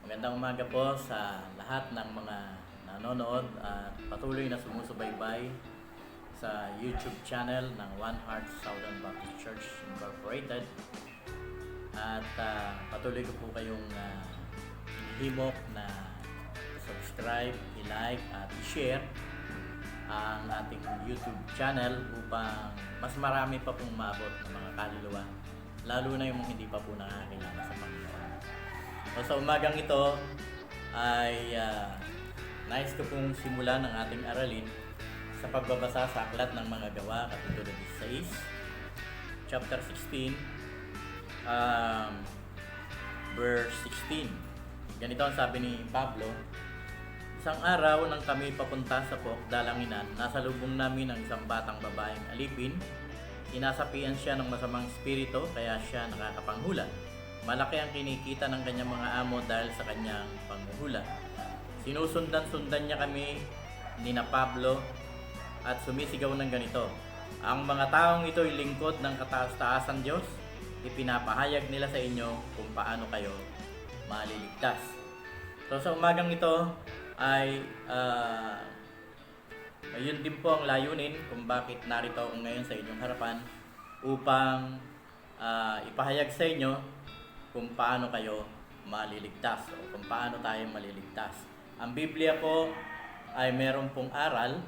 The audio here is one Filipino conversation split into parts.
Magandang umaga po sa lahat ng mga nanonood at patuloy na sumusubaybay sa YouTube channel ng One Heart Southern Baptist Church Incorporated. At patuloy ko po kayong hinihimok na subscribe, i-like at i-share ang ating YouTube channel upang mas marami pa pong maabot ng mga kaluluwa, lalo na yung hindi pa po nakakilala sa Panginoon. So, sa umagang ito ay nais ko pong simulan ang ating aralin sa pagbabasa sa Aklat ng Mga Gawa, Kapitulo 16, Chapter 16, verse 16. Ganito ang sabi ni Pablo: "Isang araw nang kami papunta sa Dalanginan, nasa lubong namin ang isang batang babaeng alipin. Inasapian siya ng masamang espiritu, kaya siya nakakapanghula. Malaki ang kinikita ng kanyang mga amo dahil sa kanyang panghuhula. Sinusundan-sundan niya kami ni na Pablo at sumisigaw ng ganito: ang mga taong ito ay lingkod ng kataas-taasan Diyos. Ipinapahayag nila sa inyo kung paano kayo maliligtas." So sa umagang ito ay ayun din po ang layunin kung bakit narito ako ngayon sa inyong harapan, upang ipahayag sa inyo kung paano kayo maliligtas o kung paano tayo maliligtas. Ang Biblia po ay meron pong aral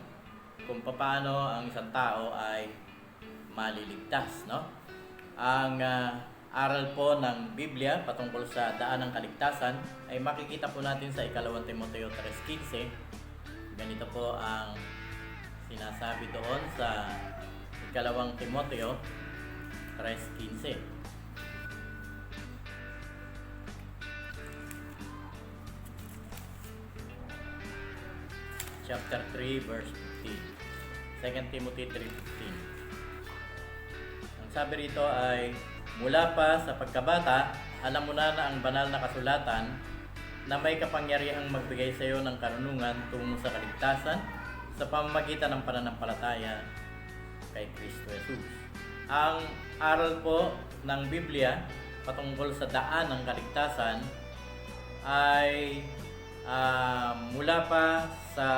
kung paano ang isang tao ay maliligtas, no? Ang aral po ng Biblia patungkol sa daan ng kaligtasan ay makikita po natin sa 2 Timoteo 3:15. Ganito po ang sinasabi doon sa 2 Timoteo 3:15. Chapter 3, verse 15. 2 Timothy 3:15. Ang sabi rito ay, "Mula pa sa pagkabata, alam mo na ang banal na kasulatan na may kapangyarihang magbigay sa iyo ng karunungan tungo sa kaligtasan sa pamamagitan ng pananampalataya kay Kristo Jesus." Ang aral po ng Biblia patungkol sa daan ng kaligtasan ay mula pa sa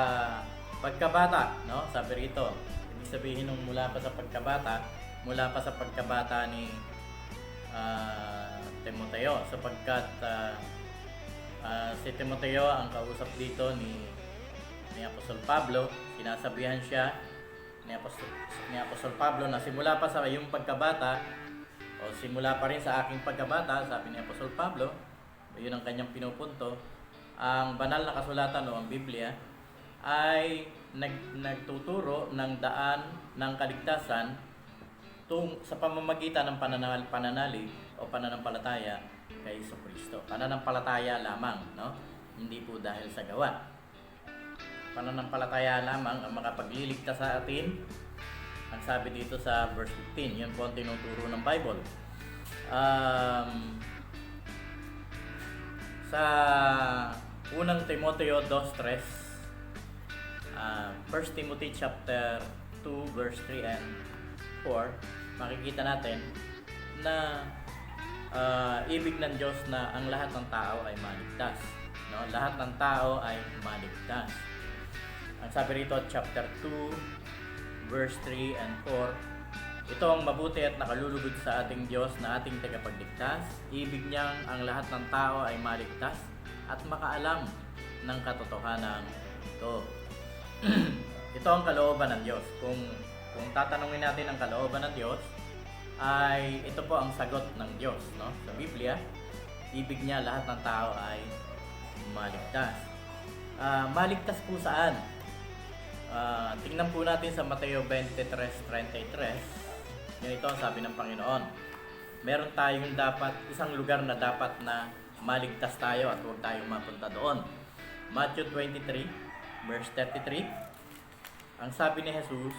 pagkabata, no? Sabi rito, ibig sabihin ng mula pa sa pagkabata ni Timoteo, sapagkat si Timoteo ang kausap dito ni Apostol Pablo. Sinasabihan siya ni Apostol Pablo na simula pa sa iyong pagkabata, o simula pa rin sa aking pagkabata, sabi ni Apostol Pablo, yun ang kanyang pinupunto, ang banal na kasulatan o ang Biblia ay nagtuturo ng daan ng kaligtasan sa pamamagitan ng pananalig o pananampalataya kay Jesucristo. Pananampalataya lamang, no? Hindi po dahil sa gawa. Pananampalataya lamang ang makapagliligtas sa atin. Ang sabi dito sa verse 15, yun po ang tinuturo ng Bible. Sa unang Timoteo 2:3, 1 Timothy chapter 2 verse 3 and 4, makikita natin na ibig ng Diyos na ang lahat ng tao ay maligtas, no? Lahat ng tao ay maligtas. Ang sabi rito, chapter 2 verse 3 and 4, "Ito ang mabuti at nakalulugod sa ating Diyos na ating tagapagligtas. Ibig niyang ang lahat ng tao ay maligtas at makaalam ng katotohanan ito." Ito ang kalooban ng Diyos. Kung tatanungin natin ang kalooban ng Diyos, ay ito po ang sagot ng Diyos, no? Sa Biblia, ibig niya lahat ng tao ay maligtas. Maligtas po saan? Tingnan po natin sa Mateo 23:33. Ganito ang sabi ng Panginoon: meron tayong isang lugar na dapat na maligtas tayo at huwag tayong mapunta doon. Matthew 23 verse 33. Ang sabi ni Jesus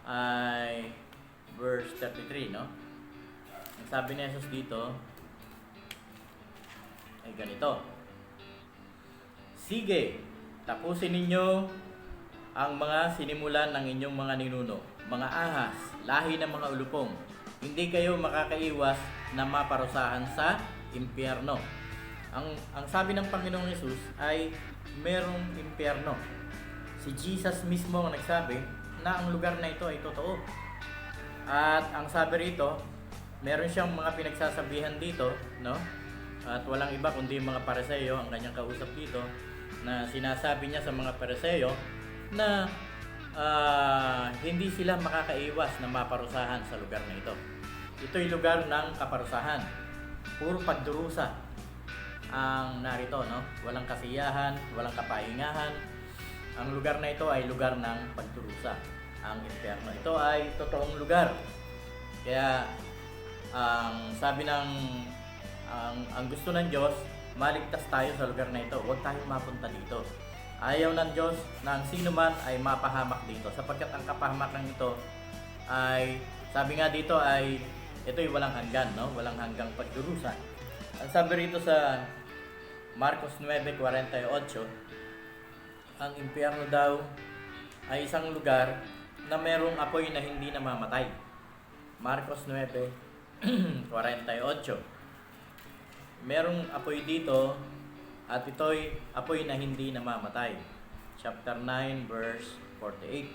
ay verse 33, no? Ang sabi ni Jesus dito ay ganito: "Sige, tapusin ninyo ang mga sinimulan ng inyong mga ninuno, mga ahas, lahi ng mga ulupong. Hindi kayo makakaiwas na maparusahan sa impyerno. Ang sabi ng Panginoong Yesus ay merong impyerno. Si Jesus mismo ang nagsabi na ang lugar na ito ay totoo. At ang sabi rito, meron siyang mga pinagsasabihan dito, no? At walang iba kundi mga Pariseo ang kanyang kausap dito, na sinasabi niya sa mga Pariseo na hindi sila makakaiwas na maparusahan sa lugar na ito. Ito'y lugar ng kaparusahan. Puro pagdurusa ang narito, no? Walang kasiyahan, walang kapahingahan. Ang lugar na ito ay lugar ng pagdurusa. Ang impyerno. Ito ay totoong lugar. Kaya ang sabi ng ang gusto ng Diyos, maligtas tayo sa lugar na ito. Huwag tayong mapunta dito. Ayaw ng Diyos na ang sino man ay mapahamak dito, sapagkat ang kapahamakan ito ay, sabi nga dito ay ito'y walang hanggan, no? Walang hanggang pagdurusa. Ang sabi rito sa Marcos 9:48, ang impyerno daw ay isang lugar na merong apoy na hindi namamatay. Marcos 9:48. Merong apoy dito at ito'y apoy na hindi namamatay. Chapter 9 verse 48.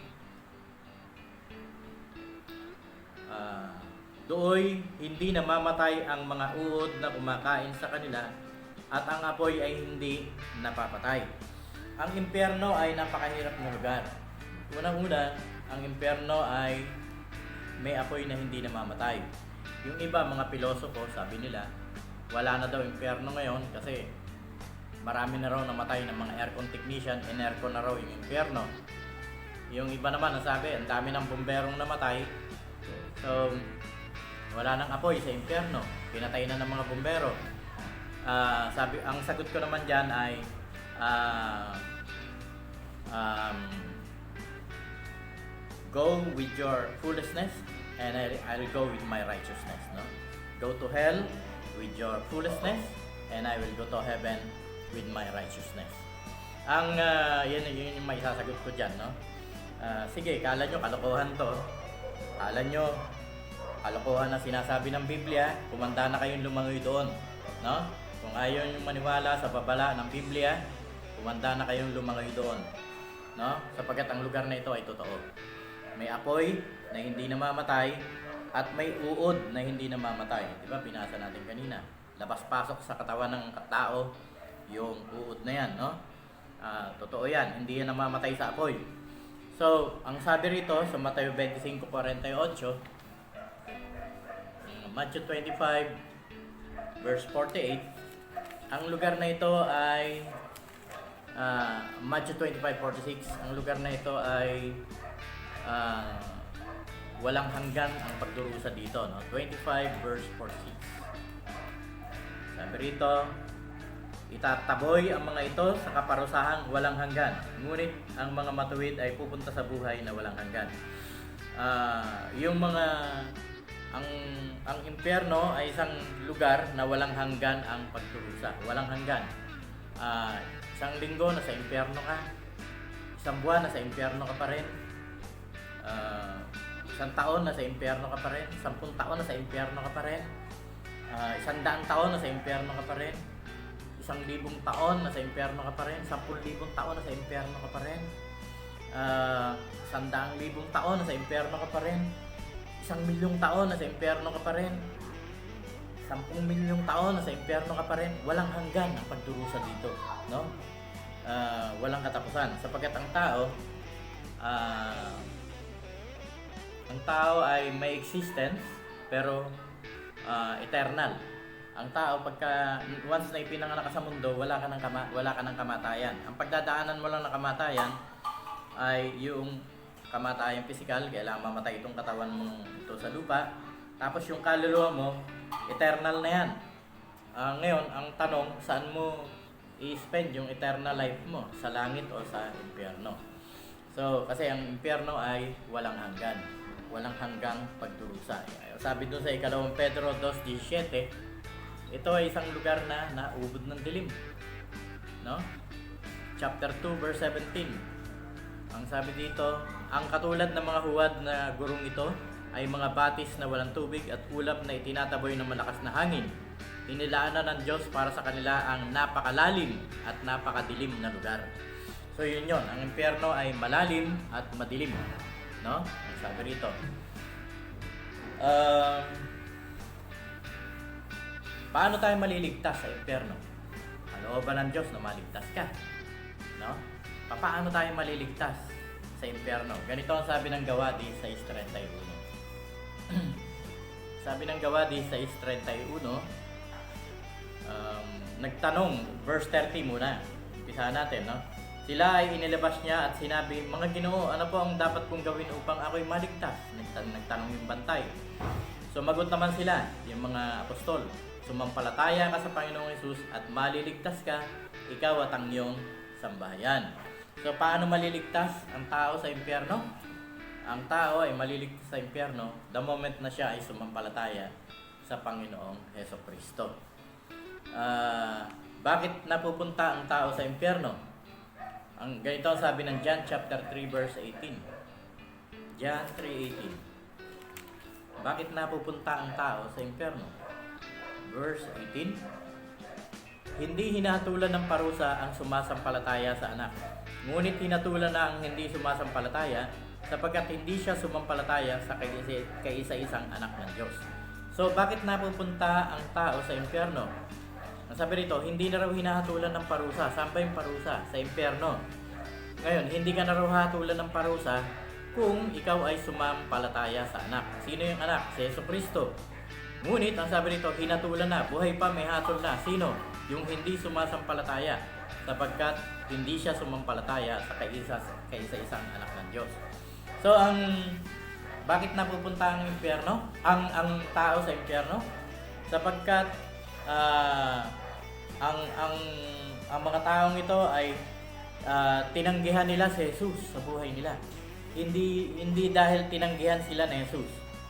Dooy hindi namamatay ang mga uod na kumakain sa kanila at ang apoy ay hindi napapatay. Ang impyerno ay napakahirap na lugar. Unang-una, ang impyerno ay may apoy na hindi namamatay. Yung iba, mga pilosopo, sabi nila, wala na daw impyerno ngayon kasi marami na raw namatay ng mga aircon technician, in-aircon na raw yung impyerno. Yung iba naman nasabi, ang dami ng bomberong namatay, so wala nang apoy sa impyerno, pinatay na ng mga bombero. Sabi, ang sagot ko naman dyan ay go with your foolishness and I'll go with my righteousness, no? Go to hell with your foolishness and I will go to heaven with my righteousness. Yun yung may sasagot ko dyan, no? Sige, kala nyo kalokohan to. Kala nyo kalokohan na sinasabi ng Biblia, kumanda na kayong lumangoy doon, no? Kung ayaw nyo maniwala sa babala ng Biblia, kumanda na kayong lumangoy doon, no? Sapagkat ang lugar na ito ay totoo. May apoy na hindi namamatay at may uod na hindi namamatay. Diba, binasa natin kanina. Labas-pasok sa katawan ng tao yung uod na yan, no? Totoo yan, hindi yan namamatay sa apoy. So, ang sabi rito sa Mateo 25:48, Matthew 25 verse 48, ang lugar na ito ay Matthew 25:46, ang lugar na ito ay walang hanggan ang pagdurusa dito, no? 25 verse 46. Sabi rito, itataboy ang mga ito sa kaparusahang walang hanggan, ngunit ang mga matuwid ay pupunta sa buhay na walang hanggan. Ang impyerno ay isang lugar na walang hanggan ang pagdurusa, walang hanggan. Isang linggo nasa impyerno ka, isang buwan nasa impyerno ka pa rin, isang taon nasa impyerno ka pa rin, 10 taon nasa impyerno ka pa rin, 100 taon nasa impyerno ka pa rin, 1,000 taon nasa impyerno ka pa rin, 10,000 taon nasa impyerno ka pa rin, 100,000 taon nasa impyerno ka pa rin, 1,000,000 taon nasa impyerno ka pa rin, 10,000,000 taon nasa impyerno ka pa rin. Walang hanggan ang pagdurusa dito, no? Walang katapusan, sapagkat ang tao ay may existence pero eternal. Ang tao, pagka once na ipinanganak ka sa mundo, wala ka ng kamatayan. Ang pagdadaanan mo lang ng kamatayan ay yung kamatayang pisikal, kailangan mamatay itong katawan mo ito sa lupa. Tapos yung kaluluwa mo, eternal na yan. Ngayon, ang tanong, saan mo i-spend yung eternal life mo? Sa langit o sa impyerno? So, kasi ang impyerno ay walang hanggan. Walang hanggang pagdurusa. Sabi doon sa 2 Pedro 2:17, ito ay isang lugar na naubod ng dilim, no? Chapter 2 verse 17. Ang sabi dito, ang katulad ng mga huwad na gurong ito ay mga batis na walang tubig at ulap na itinataboy ng malakas na hangin. inilaanan ng Diyos para sa kanila ang napakalalim at napakadilim na lugar. So yun yun, ang impyerno ay malalim at madilim, no? Ang sabi rito. Paano tayo maliligtas sa impyerno? Kalooban ng Diyos na maligtas ka, no? Paano tayo maliligtas sa impyerno? Ganito ang sabi ng Gawa 16:31. Sabi ng Gawa 16:31, nagtanong, verse 30 muna. Umpisa natin, no? Sila ay inilabas niya at sinabi, "Mga Ginoo, ano po ang dapat kong gawin upang ako'y maligtas?" Nagtanong yung bantay. Sumagot naman sila, yung mga apostol, "Sumampalataya ka sa Panginoong Hesus at maliligtas ka, ikaw at ang iyong sambahayan." So, paano maliligtas ang tao sa impyerno? Ang tao ay maliligtas sa impyerno the moment na siya ay sumampalataya sa Panginoong Hesukristo. Bakit napupunta ang tao sa impyerno? Ang ganito ang sabi ng John chapter 3 verse 18. John 3:18. Bakit napupunta ang tao sa impyerno? Verse 18. Hindi hinatulan ng parusa ang sumasampalataya sa anak. Ngunit hinatulan na ang hindi sumasampalataya sapagkat hindi siya sumampalataya sa kaisa-isang anak ng Diyos. So, bakit napupunta ang tao sa impyerno? Ang sabi rito, hindi na raw hinahatulan ng parusa. Saan ba yung parusa? Sa impyerno. Ngayon, hindi ka na raw hatulan ng parusa kung ikaw ay sumampalataya sa anak. Sino yung anak? Si Jesucristo. Ngunit, ang sabi rito, hinatulan na. Buhay pa, may hatol na. Sino? Yung hindi sumasampalataya. Sapagkat hindi siya sumampalataya sa kaisa-isang anak ng Diyos. So, bakit napupunta ang impyerno? Ang tao sa impyerno? Sapagkat ang mga taong ito ay tinanggihan nila si Jesus sa buhay nila. Hindi dahil tinanggihan sila ni Jesus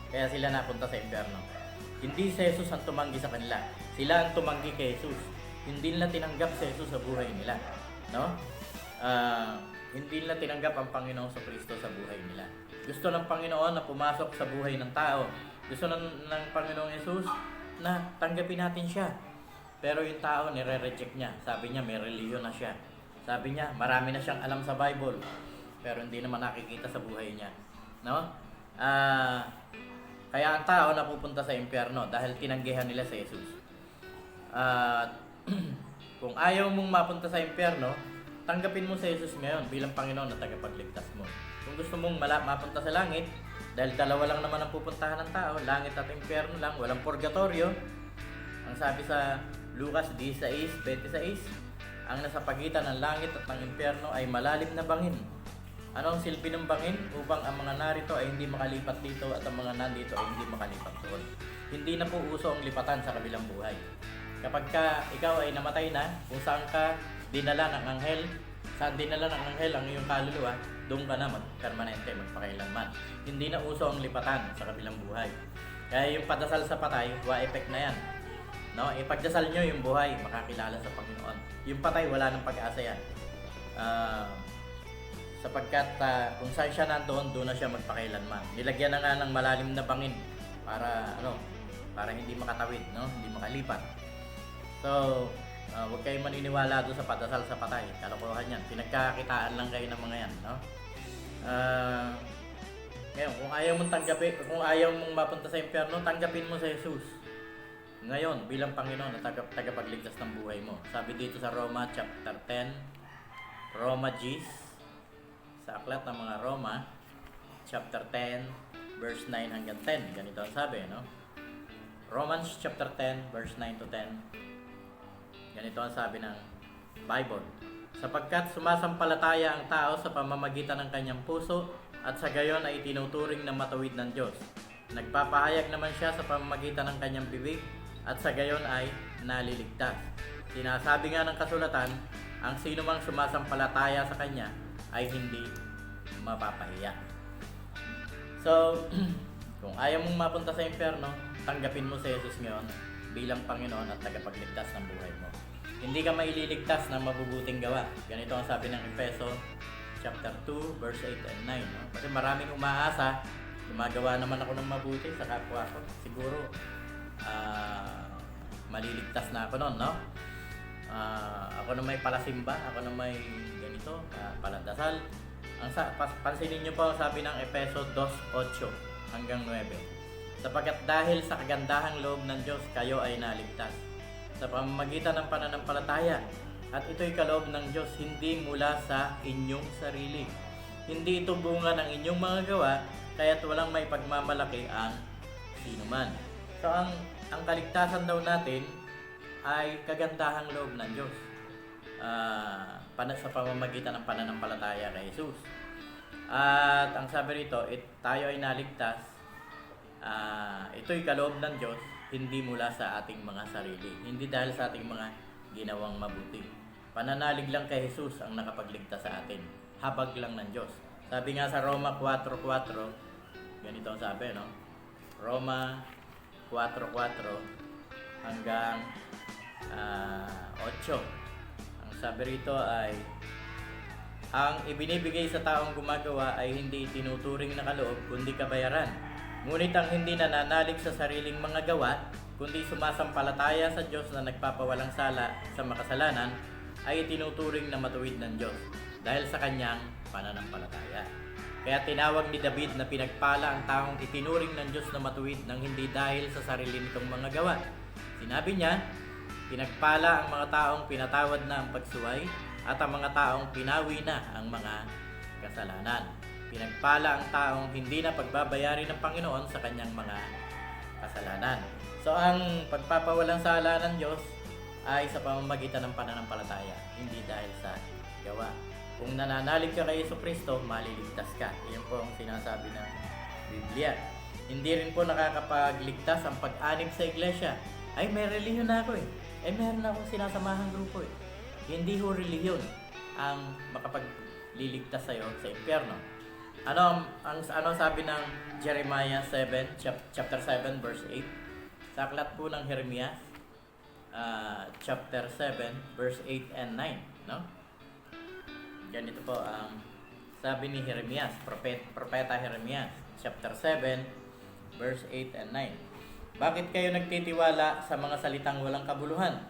kaya sila napunta sa impyerno. Hindi si Jesus ang tumanggi sa kanila. Sila ang tumanggi kay Jesus. Hindi nila tinanggap si Jesus sa buhay nila, no? Hindi nila tinanggap ang Panginoong Kristo sa buhay nila. Gusto ng Panginoon na pumasok sa buhay ng tao. Gusto ng Panginoong Jesus na tanggapin natin siya. Pero yung tao, nire-reject niya. Sabi niya, may reliyon na siya. Sabi niya, marami na siyang alam sa Bible. Pero hindi naman nakikita sa buhay niya. No? Kaya ang tao napupunta sa impyerno dahil tinanggihan nila si Jesus. Kung ayaw mong mapunta sa impyerno, tanggapin mo si Jesus ngayon bilang Panginoon na tagapagligtas mo. Kung gusto mong mapunta sa langit, dahil dalawa lang naman ang pupuntahan ng tao, langit at impyerno lang, walang purgatorio. Ang sabi sa Lucas 16:26, ang nasa pagitan ng langit at ng impyerno ay malalim na bangin. Ano ang silbi ng bangin? Upang ang mga narito ay hindi makalipat dito at ang mga nandito ay hindi makalipat doon. Hindi na po uso ang lipatan sa kabilang buhay. Kapag ikaw ay namatay na, kung saan ka dinala ng anghel, saan dinala ng anghel ang iyong kaluluwa, doon ka na permanente, magpakailanman. Hindi na uso ang lipatan sa kabilang buhay. Kaya yung padasal sa patay, wa-effect na yan. No? Ipagdasal nyo yung buhay, makakilala sa Panginoon. Yung patay, wala nang pag-asa yan. Sapagkat kung saan siya nandoon, doon na siya magpakailanman. Nilagyan na nga ng malalim na bangin para hindi makatawid, no? Hindi makalipat. So, huwag kayong maniniwala doon sa padasal sa patay. Kalokohan yan. Pinagkakitaan lang kayo ng mga yan, no? Ngayon, kung ayaw mong mapunta sa impyerno, tanggapin mo sa Jesus ngayon bilang Panginoon na tagapagligtas ng buhay mo. Sabi dito sa Roma chapter 10, Roma Gs, sa aklat ng mga Roma chapter 10 verse 9 hanggang 10. Ganito ang sabi, no? Romans chapter 10 verse 9 to 10. Ganito ang sabi ng Bible. Sapagkat sumasampalataya ang tao sa pamamagitan ng kanyang puso at sa gayon ay tinuturing na matuwid ng Diyos. Nagpapahayag naman siya sa pamamagitan ng kanyang bibig at sa gayon ay naliligtas. Sinasabi nga ng kasulatan, ang sino mang sumasampalataya sa kanya ay hindi mapapahiya. So, kung ayaw mong mapunta sa impyerno, tanggapin mo si Jesus ngayon bilang Panginoon at tagapagligtas ng buhay mo. Hindi ka maililigtas ng mabubuting gawa. Ganito ang sabi ng Efeso chapter 2 verse 8 and 9. No? Kasi maraming umaasa, gumagawa naman ako ng mabuti sa kapwa ko. Siguro maliligtas na ako noon, no? Ako na may palasimba, ako na may ganito, paladasal. Pansinin nyo po, sabi ng Efeso 2:8 hanggang 9. Sapagkat dahil sa kagandahang loob ng Diyos, kayo ay naligtas sa pamamagitan ng pananampalataya. At ito'y kaloob ng Diyos, hindi mula sa inyong sarili. Hindi ito bunga ng inyong mga gawa, kaya't walang may pagmamalaki ang sinuman. So ang kaligtasan daw natin ay kagandahang loob ng Diyos sa pamamagitan ng pananampalataya kay Jesus. At ang sabi rito, tayo ay naligtas, ito'y kaloob ng Diyos, hindi mula sa ating mga sarili, hindi dahil sa ating mga ginawang mabuti. Pananalig lang kay Jesus ang nakapagligtas sa atin, habag lang ng Diyos. Sabi nga sa Roma 4:4, ganito ang sabi, no? Roma 4:4 hanggang 8. Ang sabi rito ay, ang ibinibigay sa taong gumagawa ay hindi tinuturing na kaloob, kundi kabayaran. Ngunit ang hindi nananalig sa sariling mga gawa, kundi sumasampalataya sa Diyos na nagpapawalang sala sa makasalanan, ay tinuturing na matuwid ng Diyos dahil sa kanyang pananampalataya. Kaya tinawag ni David na pinagpala ang taong itinuring ng Diyos na matuwid nang hindi dahil sa sarili nitong mga gawa. Sinabi niya, pinagpala ang mga taong pinatawad na ang pagsuway at ang mga taong pinawi na ang mga kasalanan. Pinagpala ang taong hindi na pagbabayari ng Panginoon sa kanyang mga kasalanan. So ang pagpapawalang sala ng Diyos ay sa pamamagitan ng pananampalataya, hindi dahil sa gawa. Kung nananalig ka kay Jesucristo, maliligtas ka. Iyon po ang sinasabi ng Biblia. Hindi rin po nakakapagligtas ang pag-anib sa iglesia. Ay, may relihiyon na ako eh. Ay, meron akong sinasamahang grupo eh. Hindi ho relihiyon ang makapagliligtas sa'yo sa impyerno. Ano sabi ng Jeremiah 7, chapter 7, verse 8? Sa aklat po ng Jeremias, chapter 7, verse 8 and 9, no? Ganito po ang sabi ni Jeremias, propeta Jeremias, chapter 7, verse 8 and 9. Bakit kayo nagtitiwala sa mga salitang walang kabuluhan?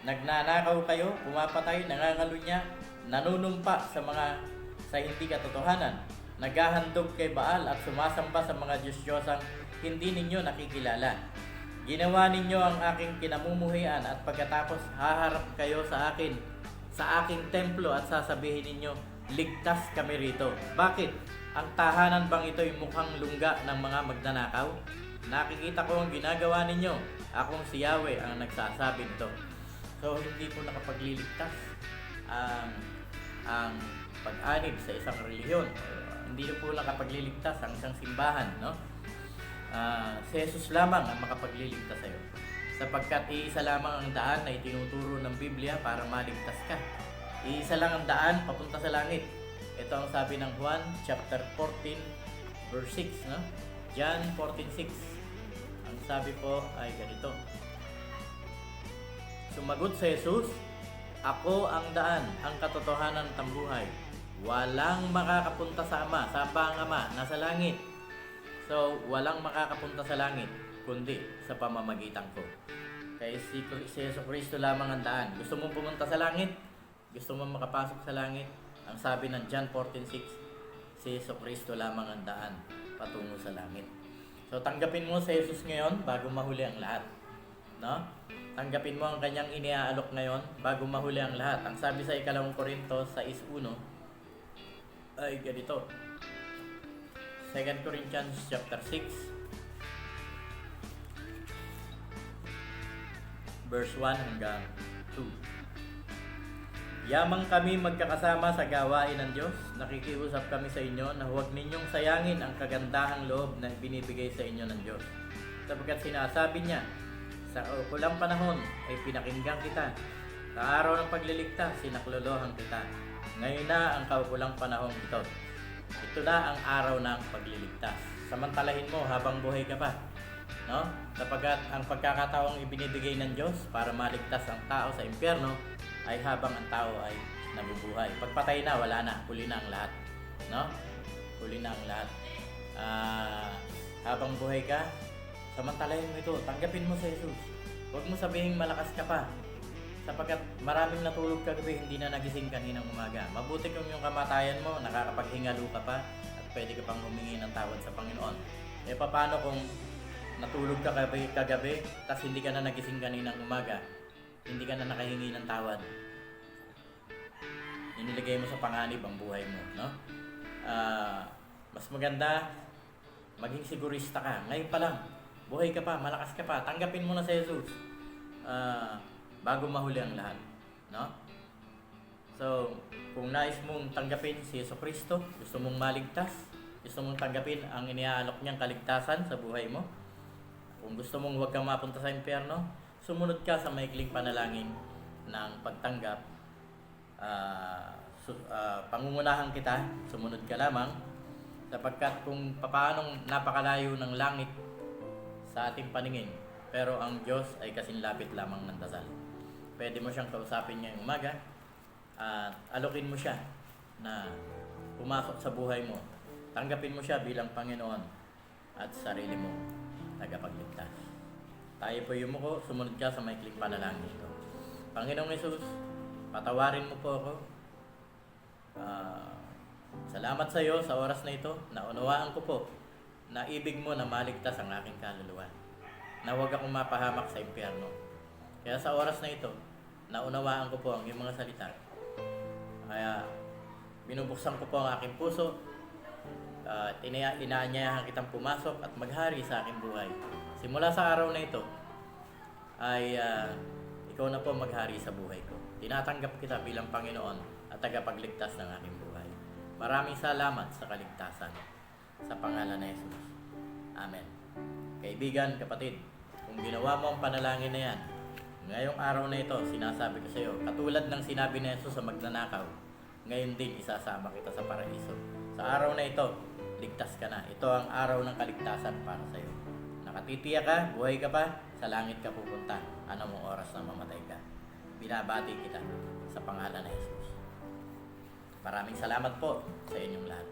Nagnanakaw kayo, pumapatay, nangangalunya, nanunumpa sa hindi katotohanan, naghahandog kay Baal at sumasamba sa mga Diyos-Diyosang hindi ninyo nakikilala. Ginawa ninyo ang aking kinamumuhian at pagkatapos haharap kayo sa aking templo at sasabihin ninyo, ligtas kami rito. Bakit? Ang tahanan bang ito'y mukhang lungga ng mga magnanakaw? Nakikita ko ang ginagawa ninyo. Akong si Yahweh ang nagsasabi nito. So, hindi po nakapagliligtas ang pag-anib sa isang relihiyon. Hindi po nakapagliligtas ang isang simbahan, no? Si Jesus lamang ang makapagliligtas sa iyo. Sapagkat iisa lamang ang daan na itinuturo ng Biblia para maligtas ka. Iisa lang ang daan papunta sa langit. Ito ang sabi ng Juan chapter 14 verse 6, no? John 14:6. Ang sabi po ay ganito. Sumagot si Jesus, ako ang daan, ang katotohanan at ang buhay. Walang makakapunta sa Ama, sa ang Ama, nasa langit. So, walang makakapunta sa langit, kundi sa pamamagitan ko. Kaya si Jesucristo lamang ang daan. Gusto mong pumunta sa langit? Gusto mong makapasok sa langit? Ang sabi ng John 14:6, si Jesucristo lamang ang daan patungo sa langit. So, tanggapin mo si Jesus ngayon bago mahuli ang lahat. No? Tanggapin mo ang kanyang iniaalok ngayon bago mahuli ang lahat. Ang sabi sa 2 Corinto 6:1 ay ganito. 2 Corinthians chapter 6 verse 1 hanggang 2. Yamang kami magkakasama sa gawain ng Diyos, nakikiusap kami sa inyo na huwag ninyong sayangin ang kagandahang loob na binibigay sa inyo ng Diyos. Sapagkat sinasabi niya, sa ukulang panahon ay pinakinggan kita. Sa araw ng pagliligtas, sinaklolohan kita. Ngayon na ang kaukulang panahon ito. Ito na ang araw ng pagliligtas. Samantalahin mo habang buhay ka pa. No? Sapagkat ang pagkakataong ibinibigay ng Diyos para maligtas ang tao sa impyerno ay habang ang tao ay nabubuhay. Pagpatay na, wala na. Huli na ang lahat. No? Huli na ang lahat. Habang buhay ka, samantalahin mo ito. Tanggapin mo sa Jesus. Huwag mo sabihin malakas ka pa. Sapagkat maraming natulog kagabi, hindi na nagising kaninang umaga. Mabuti kung yung kamatayan mo, nakakapaghingalo ka pa at pwede ka pang humingi ng tawad sa Panginoon. E paano kung natulog ka kagabi, tas hindi ka na nagising kaninang umaga, hindi ka na nakahingi ng tawad? Inilagay mo sa panganib ang buhay mo, no? Mas maganda maging sigurista ka. Ngayon pa lang, buhay ka pa, malakas ka pa, tanggapin mo na si Jesus bago mahuli ang lahat, no? So, kung nais mong tanggapin si Jesucristo, gusto mong maligtas, gusto mong tanggapin ang iniaalok niyang kaligtasan sa buhay mo, kung gusto mong huwag kang mapunta sa impyerno, sumunod ka sa maikling panalangin ng pagtanggap. Pangungunahan kita, sumunod ka lamang, sapagkat kung paanong napakalayo ng langit sa ating paningin, pero ang Diyos ay kasing lapit lamang ng dasal. Pwede mo siyang kausapin ngayong umaga at alokin mo siya na pumasok sa buhay mo. Tanggapin mo siya bilang Panginoon at sarili mo tagapagligtas. Tayo po yumuko, sumunod ka sa maikling panalangin ito. Panginoong Hesus, patawarin mo po ako. Salamat sa iyo sa oras na ito. Naunawaan ko po na ibig mo na maligtas ang aking kaluluwa, na huwag akong mapahamak sa impyerno. Kaya sa oras na ito, naunawaan ko po ang iyong mga salita. Kaya binubuksan ko po ang aking puso at inaanyayahan kitang pumasok at maghari sa aking buhay. Simula sa araw na ito ay ikaw na po maghari sa buhay ko. Tinatanggap kita bilang Panginoon at tagapagligtas ng aking buhay. Maraming salamat sa kaligtasan. Sa pangalan ni Jesus. Amen. Kaibigan, kapatid, kung ginawa mo ang panalangin na yan, ngayong araw na ito, sinasabi ko sa iyo, katulad ng sinabi ni Jesus sa magnanakaw, ngayon din isasama kita sa paraiso. Sa araw na ito, ligtas ka na. Ito ang araw ng kaligtasan para sa iyo. Nakatitiya ka, buhay ka pa, sa langit ka pupunta. Ano mong oras na mamatay ka. Binabati kita sa pangalan ni Jesus. Maraming salamat po sa inyong lahat.